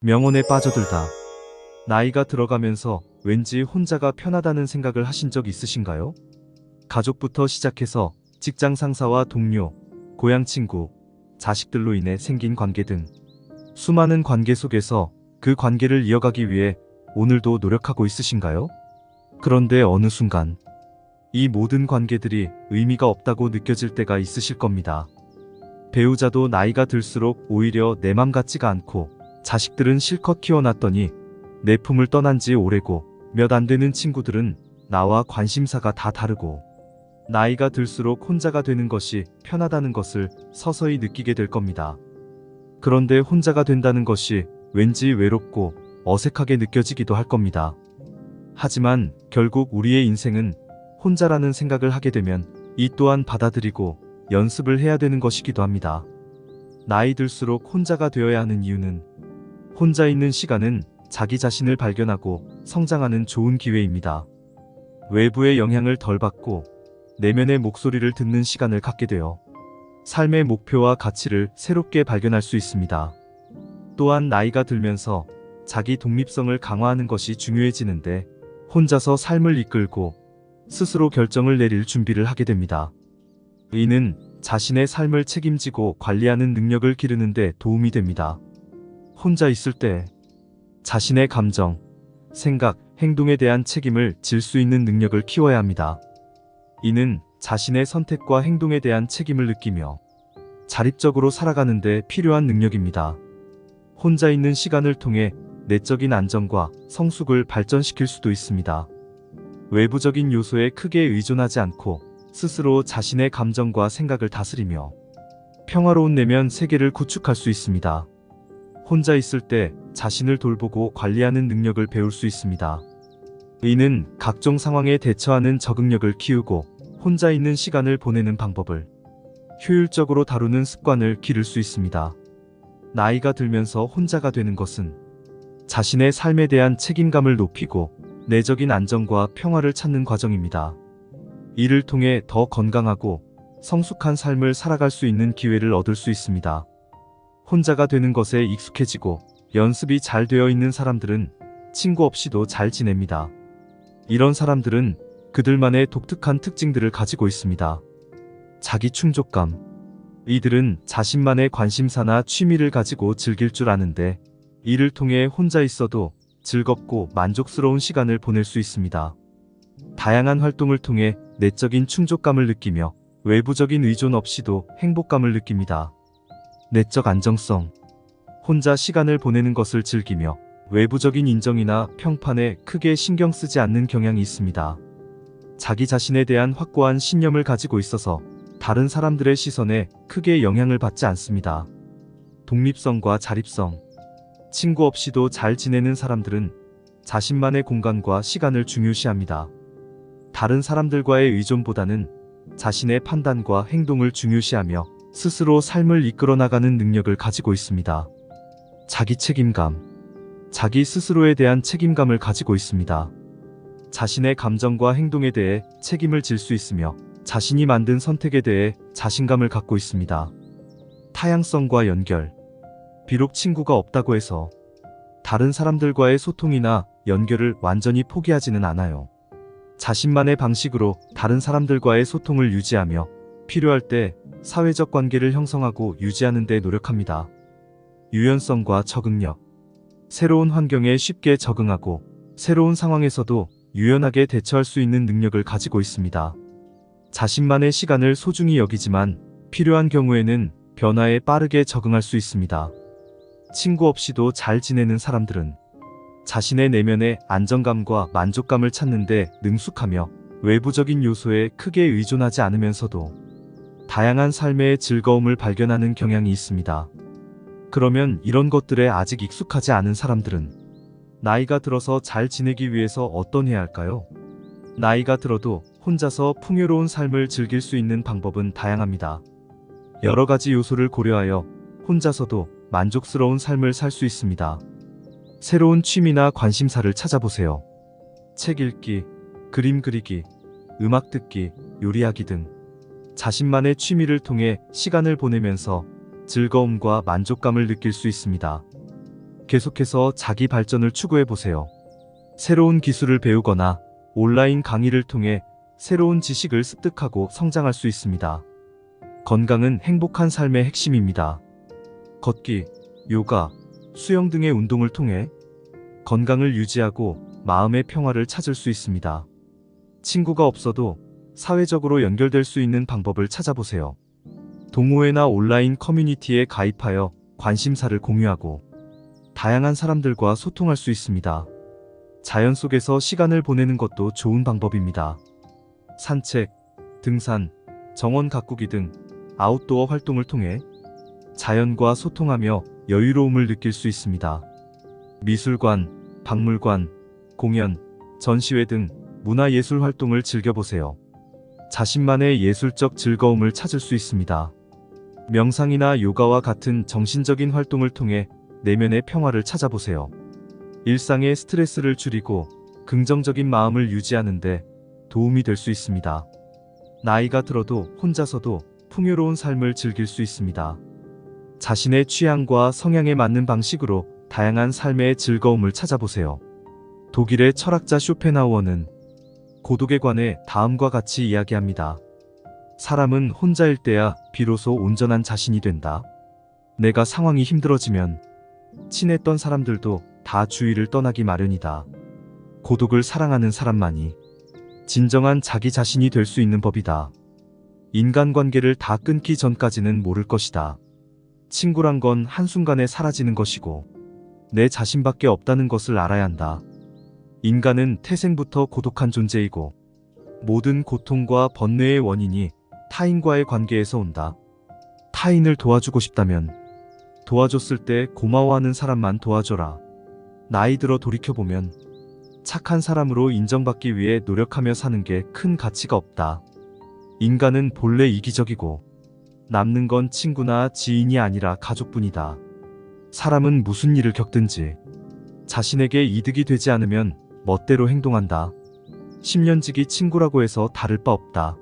명언에 빠져들다. 나이가 들어가면서 왠지 혼자가 편하다는 생각을 하신 적 있으신가요? 가족부터 시작해서 직장 상사와 동료, 고향 친구, 자식들로 인해 생긴 관계 등 수많은 관계 속에서 그 관계를 이어가기 위해 오늘도 노력하고 있으신가요? 그런데 어느 순간 이 모든 관계들이 의미가 없다고 느껴질 때가 있으실 겁니다. 배우자도 나이가 들수록 오히려 내 맘 같지가 않고, 자식들은 실컷 키워놨더니 내 품을 떠난 지 오래고, 몇 안 되는 친구들은 나와 관심사가 다 다르고, 나이가 들수록 혼자가 되는 것이 편하다는 것을 서서히 느끼게 될 겁니다. 그런데 혼자가 된다는 것이 왠지 외롭고 어색하게 느껴지기도 할 겁니다. 하지만 결국 우리의 인생은 혼자라는 생각을 하게 되면 이 또한 받아들이고 연습을 해야 되는 것이기도 합니다. 나이 들수록 혼자가 되어야 하는 이유는, 혼자 있는 시간은 자기 자신을 발견하고 성장하는 좋은 기회입니다. 외부의 영향을 덜 받고 내면의 목소리를 듣는 시간을 갖게 되어 삶의 목표와 가치를 새롭게 발견할 수 있습니다. 또한 나이가 들면서 자기 독립성을 강화하는 것이 중요해지는데, 혼자서 삶을 이끌고 스스로 결정을 내릴 준비를 하게 됩니다. 이는 자신의 삶을 책임지고 관리하는 능력을 기르는 데 도움이 됩니다. 혼자 있을 때 자신의 감정, 생각, 행동에 대한 책임을 질 수 있는 능력을 키워야 합니다. 이는 자신의 선택과 행동에 대한 책임을 느끼며 자립적으로 살아가는 데 필요한 능력입니다. 혼자 있는 시간을 통해 내적인 안정과 성숙을 발전시킬 수도 있습니다. 외부적인 요소에 크게 의존하지 않고 스스로 자신의 감정과 생각을 다스리며 평화로운 내면 세계를 구축할 수 있습니다. 혼자 있을 때 자신을 돌보고 관리하는 능력을 배울 수 있습니다. 이는 각종 상황에 대처하는 적응력을 키우고, 혼자 있는 시간을 보내는 방법을 효율적으로 다루는 습관을 기를 수 있습니다. 나이가 들면서 혼자가 되는 것은 자신의 삶에 대한 책임감을 높이고 내적인 안정과 평화를 찾는 과정입니다. 이를 통해 더 건강하고 성숙한 삶을 살아갈 수 있는 기회를 얻을 수 있습니다. 혼자가 되는 것에 익숙해지고 연습이 잘 되어 있는 사람들은 친구 없이도 잘 지냅니다. 이런 사람들은 그들만의 독특한 특징들을 가지고 있습니다. 자기 충족감. 이들은 자신만의 관심사나 취미를 가지고 즐길 줄 아는데, 이를 통해 혼자 있어도 즐겁고 만족스러운 시간을 보낼 수 있습니다. 다양한 활동을 통해 내적인 충족감을 느끼며 외부적인 의존 없이도 행복감을 느낍니다. 내적 안정성. 혼자 시간을 보내는 것을 즐기며 외부적인 인정이나 평판에 크게 신경 쓰지 않는 경향이 있습니다. 자기 자신에 대한 확고한 신념을 가지고 있어서 다른 사람들의 시선에 크게 영향을 받지 않습니다. 독립성과 자립성. 친구 없이도 잘 지내는 사람들은 자신만의 공간과 시간을 중요시합니다. 다른 사람들과의 의존보다는 자신의 판단과 행동을 중요시하며 스스로 삶을 이끌어 나가는 능력을 가지고 있습니다. 자기 책임감. 자기 스스로에 대한 책임감을 가지고 있습니다. 자신의 감정과 행동에 대해 책임을 질 수 있으며 자신이 만든 선택에 대해 자신감을 갖고 있습니다. 타향성과 연결. 비록 친구가 없다고 해서 다른 사람들과의 소통이나 연결을 완전히 포기하지는 않아요. 자신만의 방식으로 다른 사람들과의 소통을 유지하며 필요할 때 사회적 관계를 형성하고 유지하는 데 노력합니다. 유연성과 적응력. 새로운 환경에 쉽게 적응하고 새로운 상황에서도 유연하게 대처할 수 있는 능력을 가지고 있습니다. 자신만의 시간을 소중히 여기지만 필요한 경우에는 변화에 빠르게 적응할 수 있습니다. 친구 없이도 잘 지내는 사람들은 자신의 내면의 안정감과 만족감을 찾는 데 능숙하며 외부적인 요소에 크게 의존하지 않으면서도 다양한 삶의 즐거움을 발견하는 경향이 있습니다. 그러면 이런 것들에 아직 익숙하지 않은 사람들은 나이가 들어서 잘 지내기 위해서 어떤 해야 할까요? 나이가 들어도 혼자서 풍요로운 삶을 즐길 수 있는 방법은 다양합니다. 여러 가지 요소를 고려하여 혼자서도 만족스러운 삶을 살 수 있습니다. 새로운 취미나 관심사를 찾아보세요. 책 읽기, 그림 그리기, 음악 듣기, 요리하기 등 자신만의 취미를 통해 시간을 보내면서 즐거움과 만족감을 느낄 수 있습니다. 계속해서 자기 발전을 추구해 보세요. 새로운 기술을 배우거나 온라인 강의를 통해 새로운 지식을 습득하고 성장할 수 있습니다. 건강은 행복한 삶의 핵심입니다. 걷기, 요가, 수영 등의 운동을 통해 건강을 유지하고 마음의 평화를 찾을 수 있습니다. 친구가 없어도 사회적으로 연결될 수 있는 방법을 찾아보세요. 동호회나 온라인 커뮤니티에 가입하여 관심사를 공유하고 다양한 사람들과 소통할 수 있습니다. 자연 속에서 시간을 보내는 것도 좋은 방법입니다. 산책, 등산, 정원 가꾸기 등 아웃도어 활동을 통해 자연과 소통하며 여유로움을 느낄 수 있습니다. 미술관, 박물관, 공연, 전시회 등 문화예술 활동을 즐겨보세요. 자신만의 예술적 즐거움을 찾을 수 있습니다. 명상이나 요가와 같은 정신적인 활동을 통해 내면의 평화를 찾아보세요. 일상의 스트레스를 줄이고 긍정적인 마음을 유지하는 데 도움이 될 수 있습니다. 나이가 들어도 혼자서도 풍요로운 삶을 즐길 수 있습니다. 자신의 취향과 성향에 맞는 방식으로 다양한 삶의 즐거움을 찾아보세요. 독일의 철학자 쇼펜하우어는 고독에 관해 다음과 같이 이야기합니다. 사람은 혼자일 때야 비로소 온전한 자신이 된다. 내가 상황이 힘들어지면 친했던 사람들도 다 주위를 떠나기 마련이다. 고독을 사랑하는 사람만이 진정한 자기 자신이 될 수 있는 법이다. 인간관계를 다 끊기 전까지는 모를 것이다. 친구란 건 한순간에 사라지는 것이고 내 자신밖에 없다는 것을 알아야 한다. 인간은 태생부터 고독한 존재이고 모든 고통과 번뇌의 원인이 타인과의 관계에서 온다. 타인을 도와주고 싶다면 도와줬을 때 고마워하는 사람만 도와줘라. 나이 들어 돌이켜보면 착한 사람으로 인정받기 위해 노력하며 사는 게 큰 가치가 없다. 인간은 본래 이기적이고 남는 건 친구나 지인이 아니라 가족뿐이다. 사람은 무슨 일을 겪든지 자신에게 이득이 되지 않으면 멋대로 행동한다. 10년지기 친구라고 해서 다를 바 없다.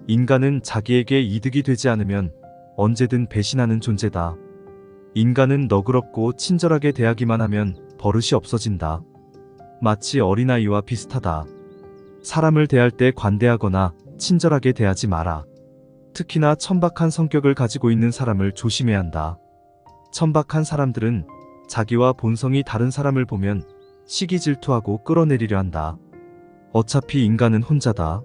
인간은 자기에게 이득이 되지 않으면 언제든 배신하는 존재다. 인간은 너그럽고 친절하게 대하기만 하면 버릇이 없어진다. 마치 어린아이와 비슷하다. 사람을 대할 때 관대하거나 친절하게 대하지 마라. 특히나 천박한 성격을 가지고 있는 사람을 조심해야 한다. 천박한 사람들은 자기와 본성이 다른 사람을 보면 시기 질투하고 끌어내리려 한다. 어차피 인간은 혼자다.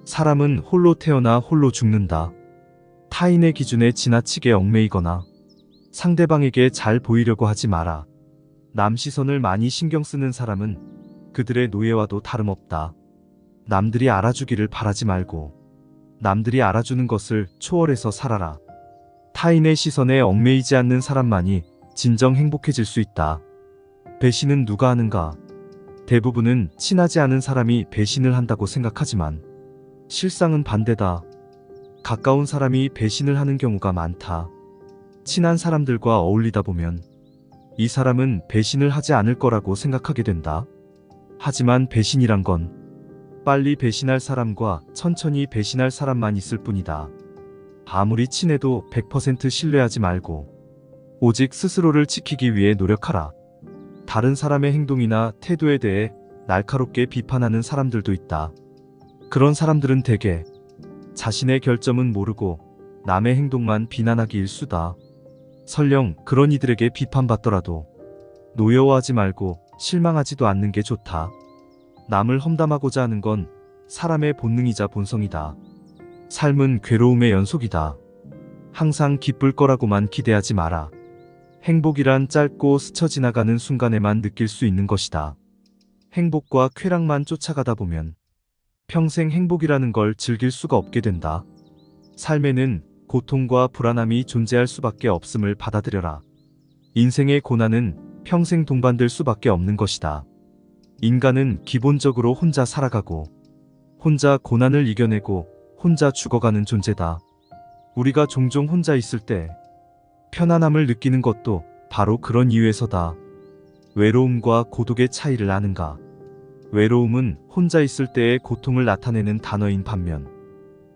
사람은 홀로 태어나 홀로 죽는다. 타인의 기준에 지나치게 얽매이거나 상대방에게 잘 보이려고 하지 마라. 남 시선을 많이 신경 쓰는 사람은 그들의 노예와도 다름없다. 남들이 알아주기를 바라지 말고 남들이 알아주는 것을 초월해서 살아라. 타인의 시선에 얽매이지 않는 사람만이 진정 행복해질 수 있다. 배신은 누가 하는가? 대부분은 친하지 않은 사람이 배신을 한다고 생각하지만 실상은 반대다. 가까운 사람이 배신을 하는 경우가 많다. 친한 사람들과 어울리다 보면 이 사람은 배신을 하지 않을 거라고 생각하게 된다. 하지만 배신이란 건 빨리 배신할 사람과 천천히 배신할 사람만 있을 뿐이다. 아무리 친해도 100% 신뢰하지 말고 오직 스스로를 지키기 위해 노력하라. 다른 사람의 행동이나 태도에 대해 날카롭게 비판하는 사람들도 있다. 그런 사람들은 대개 자신의 결점은 모르고 남의 행동만 비난하기 일쑤다. 설령 그런 이들에게 비판받더라도 노여워하지 말고 실망하지도 않는 게 좋다. 남을 험담하고자 하는 건 사람의 본능이자 본성이다. 삶은 괴로움의 연속이다. 항상 기쁠 거라고만 기대하지 마라. 행복이란 짧고 스쳐 지나가는 순간에만 느낄 수 있는 것이다. 행복과 쾌락만 쫓아가다 보면 평생 행복이라는 걸 즐길 수가 없게 된다. 삶에는 고통과 불안함이 존재할 수밖에 없음을 받아들여라. 인생의 고난은 평생 동반될 수밖에 없는 것이다. 인간은 기본적으로 혼자 살아가고 혼자 고난을 이겨내고 혼자 죽어가는 존재다. 우리가 종종 혼자 있을 때 편안함을 느끼는 것도 바로 그런 이유에서다. 외로움과 고독의 차이를 아는가? 외로움은 혼자 있을 때의 고통을 나타내는 단어인 반면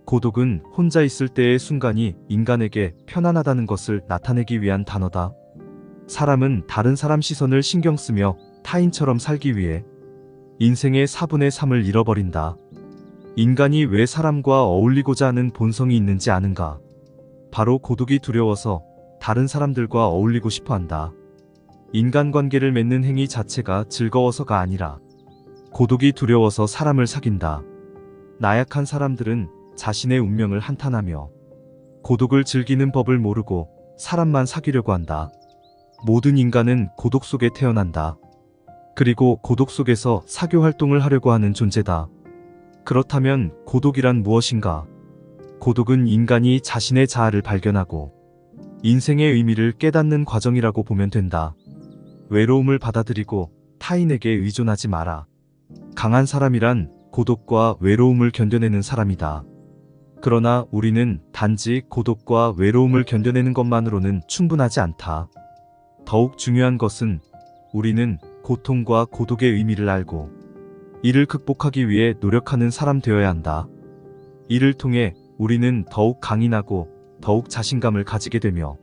고독은 혼자 있을 때의 순간이 인간에게 편안하다는 것을 나타내기 위한 단어다. 사람은 다른 사람 시선을 신경 쓰며 타인처럼 살기 위해 인생의 4분의 3을 잃어버린다. 인간이 왜 사람과 어울리고자 하는 본성이 있는지 아는가? 바로 고독이 두려워서 다른 사람들과 어울리고 싶어 한다. 인간관계를 맺는 행위 자체가 즐거워서가 아니라 고독이 두려워서 사람을 사귄다. 나약한 사람들은 자신의 운명을 한탄하며 고독을 즐기는 법을 모르고 사람만 사귀려고 한다. 모든 인간은 고독 속에 태어난다. 그리고 고독 속에서 사교 활동을 하려고 하는 존재다. 그렇다면 고독이란 무엇인가? 고독은 인간이 자신의 자아를 발견하고 인생의 의미를 깨닫는 과정이라고 보면 된다. 외로움을 받아들이고 타인에게 의존하지 마라. 강한 사람이란 고독과 외로움을 견뎌내는 사람이다. 그러나 우리는 단지 고독과 외로움을 견뎌내는 것만으로는 충분하지 않다. 더욱 중요한 것은 우리는 고통과 고독의 의미를 알고 이를 극복하기 위해 노력하는 사람 되어야 한다. 이를 통해 우리는 더욱 강인하고 더욱 자신감을 가지게 되며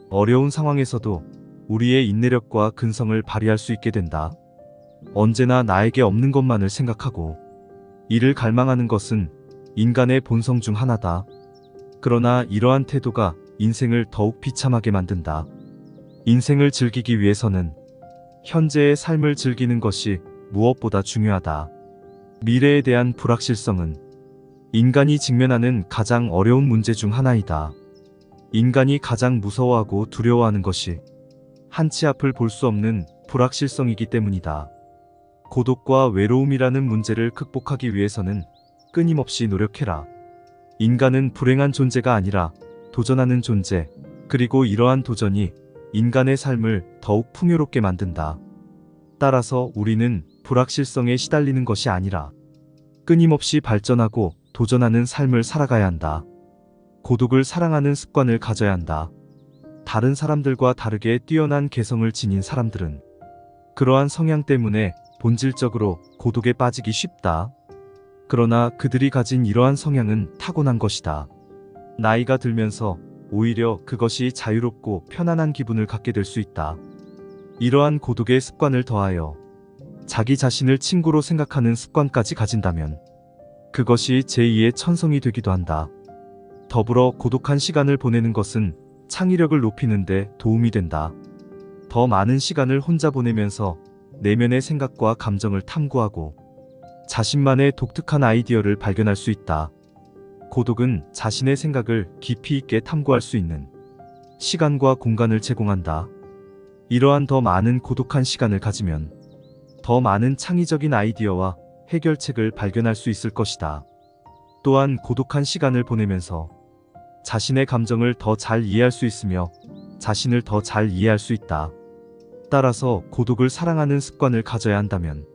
어려운 상황에서도 우리의 인내력과 근성을 발휘할 수 있게 된다. 언제나 나에게 없는 것만을 생각하고 이를 갈망하는 것은 인간의 본성 중 하나다. 그러나 이러한 태도가 인생을 더욱 비참하게 만든다. 인생을 즐기기 위해서는 현재의 삶을 즐기는 것이 무엇보다 중요하다. 미래에 대한 불확실성은 인간이 직면하는 가장 어려운 문제 중 하나이다. 인간이 가장 무서워하고 두려워하는 것이 한치 앞을 볼 수 없는 불확실성이기 때문이다. 고독과 외로움이라는 문제를 극복하기 위해서는 끊임없이 노력해라. 인간은 불행한 존재가 아니라 도전하는 존재, 그리고 이러한 도전이 인간의 삶을 더욱 풍요롭게 만든다. 따라서 우리는 불확실성에 시달리는 것이 아니라 끊임없이 발전하고 도전하는 삶을 살아가야 한다. 고독을 사랑하는 습관을 가져야 한다. 다른 사람들과 다르게 뛰어난 개성을 지닌 사람들은 그러한 성향 때문에 본질적으로 고독에 빠지기 쉽다. 그러나 그들이 가진 이러한 성향은 타고난 것이다. 나이가 들면서 오히려 그것이 자유롭고 편안한 기분을 갖게 될 수 있다. 이러한 고독의 습관을 더하여 자기 자신을 친구로 생각하는 습관까지 가진다면 그것이 제2의 천성이 되기도 한다. 더불어 고독한 시간을 보내는 것은 창의력을 높이는 데 도움이 된다. 더 많은 시간을 혼자 보내면서 내면의 생각과 감정을 탐구하고 자신만의 독특한 아이디어를 발견할 수 있다. 고독은 자신의 생각을 깊이 있게 탐구할 수 있는 시간과 공간을 제공한다. 이러한 더 많은 고독한 시간을 가지면 더 많은 창의적인 아이디어와 해결책을 발견할 수 있을 것이다. 또한 고독한 시간을 보내면서 자신의 감정을 더 잘 이해할 수 있으며 자신을 더 잘 이해할 수 있다. 따라서 고독을 사랑하는 습관을 가져야 한다면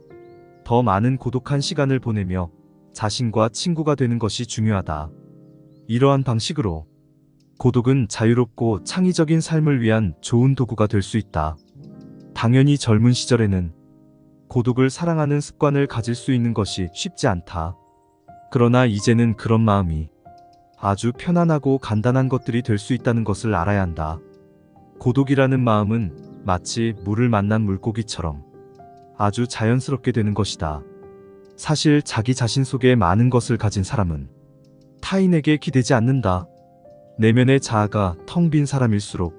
더 많은 고독한 시간을 보내며 자신과 친구가 되는 것이 중요하다. 이러한 방식으로 고독은 자유롭고 창의적인 삶을 위한 좋은 도구가 될 수 있다. 당연히 젊은 시절에는 고독을 사랑하는 습관을 가질 수 있는 것이 쉽지 않다. 그러나 이제는 그런 마음이 아주 편안하고 간단한 것들이 될 수 있다는 것을 알아야 한다. 고독이라는 마음은 마치 물을 만난 물고기처럼 아주 자연스럽게 되는 것이다. 사실 자기 자신 속에 많은 것을 가진 사람은 타인에게 기대지 않는다. 내면의 자아가 텅 빈 사람일수록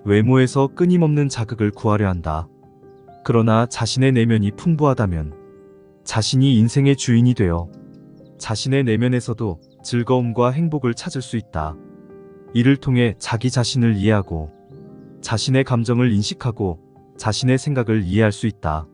외모에서 끊임없는 자극을 구하려 한다. 그러나 자신의 내면이 풍부하다면 자신이 인생의 주인이 되어 자신의 내면에서도 즐거움과 행복을 찾을 수 있다. 이를 통해 자기 자신을 이해하고 자신의 감정을 인식하고 자신의 생각을 이해할 수 있다.